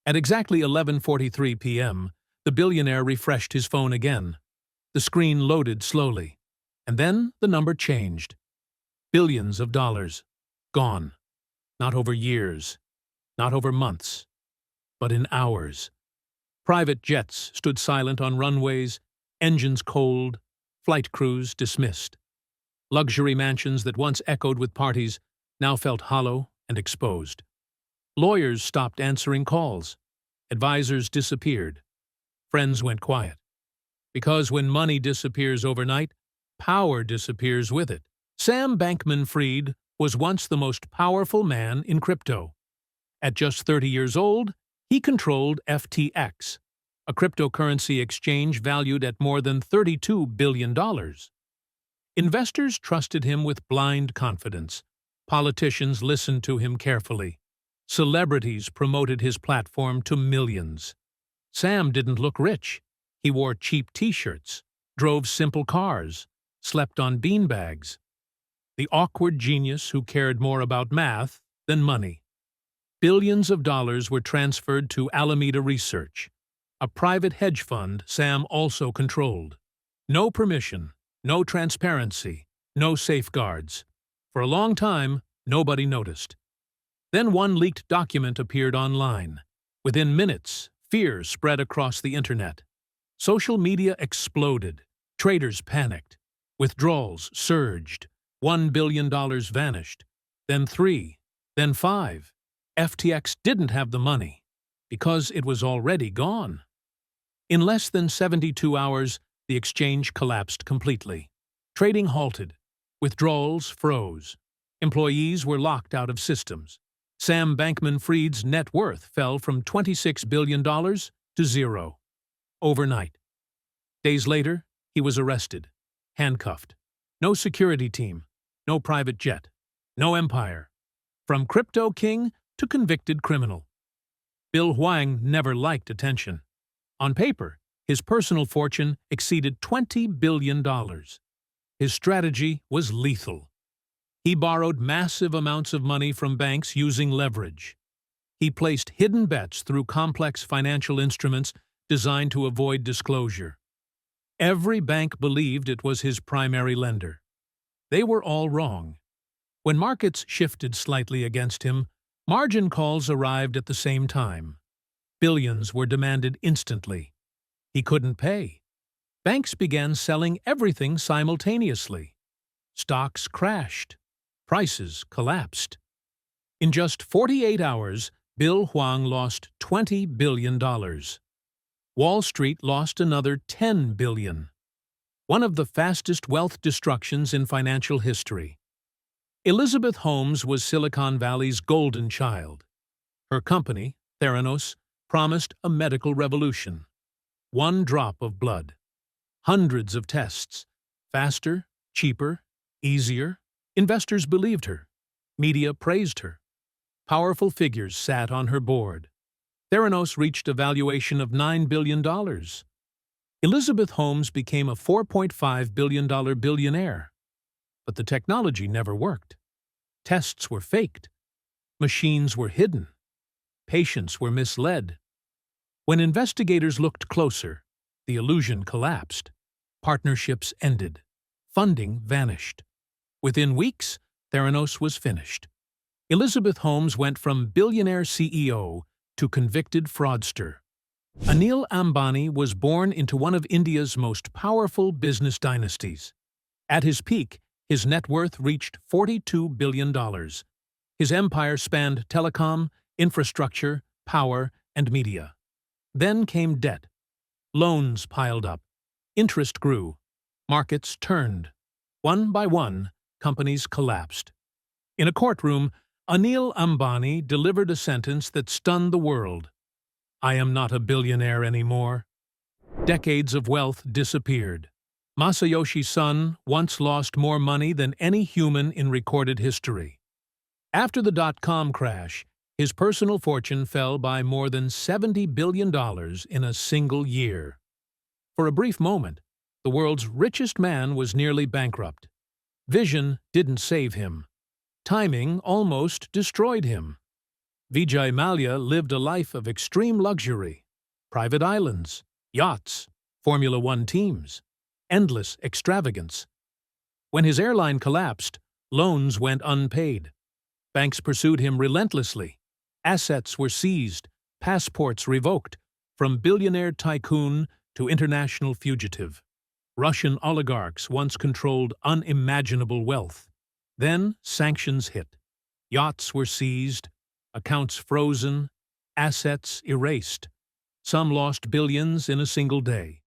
At exactly 11:43 p.m., the billionaire refreshed his phone again. The screen loaded slowly, and then the number changed. Billions of dollars. Gone. Not over years, not over months, but in hours. Private jets stood silent on runways, engines cold, flight crews dismissed. Luxury mansions that once echoed with parties now felt hollow and exposed. Lawyers stopped answering calls. Advisors disappeared. Friends went quiet. Because when money disappears overnight, power disappears with it. Sam Bankman-Fried was once the most powerful man in crypto. At just 30 years old, he controlled FTX, a cryptocurrency exchange valued at more than $32 billion. Investors trusted him with blind confidence. Politicians listened to him carefully. Celebrities promoted his platform to millions. Sam didn't look rich. He wore cheap t-shirts, drove simple cars, slept on beanbags. The awkward genius who cared more about math than money. Billions of dollars were transferred to Alameda Research, a private hedge fund Sam also controlled. No permission, no transparency, no safeguards. For a long time, nobody noticed. Then one leaked document appeared online. Within minutes, fear spread across the internet. Social media exploded. Traders panicked. Withdrawals surged. $1 billion vanished. Then 3. Then 5. FTX didn't have the money because it was already gone. In less than 72 hours, the exchange collapsed completely. Trading halted. Withdrawals froze. Employees were locked out of systems. Sam Bankman-Fried's net worth fell from $26 billion to zero. Overnight. Days later, he was arrested, handcuffed. No security team, no private jet, no empire. From crypto king to convicted criminal. Bill Hwang never liked attention. On paper, his personal fortune exceeded $20 billion. His strategy was lethal. He borrowed massive amounts of money from banks using leverage. He placed hidden bets through complex financial instruments designed to avoid disclosure. Every bank believed it was his primary lender. They were all wrong. When markets shifted slightly against him, margin calls arrived at the same time. Billions were demanded instantly. He couldn't pay. Banks began selling everything simultaneously. Stocks crashed. Prices collapsed. In just 48 hours, Bill Hwang lost $20 billion. Wall Street lost another $10 billion. One of the fastest wealth destructions in financial history. Elizabeth Holmes was Silicon Valley's golden child. Her company, Theranos, promised a medical revolution. One drop of blood. Hundreds of tests. Faster, cheaper, easier. Investors believed her. Media praised her. Powerful figures sat on her board. Theranos reached a valuation of $9 billion. Elizabeth Holmes became a $4.5 billion billionaire. But the technology never worked. Tests were faked. Machines were hidden. Patients were misled. When investigators looked closer, the illusion collapsed. Partnerships ended. Funding vanished. Within weeks, Theranos was finished. Elizabeth Holmes went from billionaire CEO to convicted fraudster. Anil Ambani was born into one of India's most powerful business dynasties. At his peak, his net worth reached $42 billion. His empire spanned telecom, infrastructure, power, and media. Then came debt. Loans piled up. Interest grew. Markets turned. One by one, companies collapsed. In a courtroom, Anil Ambani delivered a sentence that stunned the world. "I am not a billionaire anymore." Decades of wealth disappeared. Masayoshi Son once lost more money than any human in recorded history. After the dot-com crash, his personal fortune fell by more than $70 billion in a single year. For a brief moment, the world's richest man was nearly bankrupt. Vision didn't save him. Timing almost destroyed him. Vijay Mallya lived a life of extreme luxury. Private islands, yachts, Formula One teams, endless extravagance. When his airline collapsed, loans went unpaid. Banks pursued him relentlessly. Assets were seized, passports revoked, from billionaire tycoon to international fugitive. Russian oligarchs once controlled unimaginable wealth. Then sanctions hit. Yachts were seized, accounts frozen, assets erased. Some lost billions in a single day.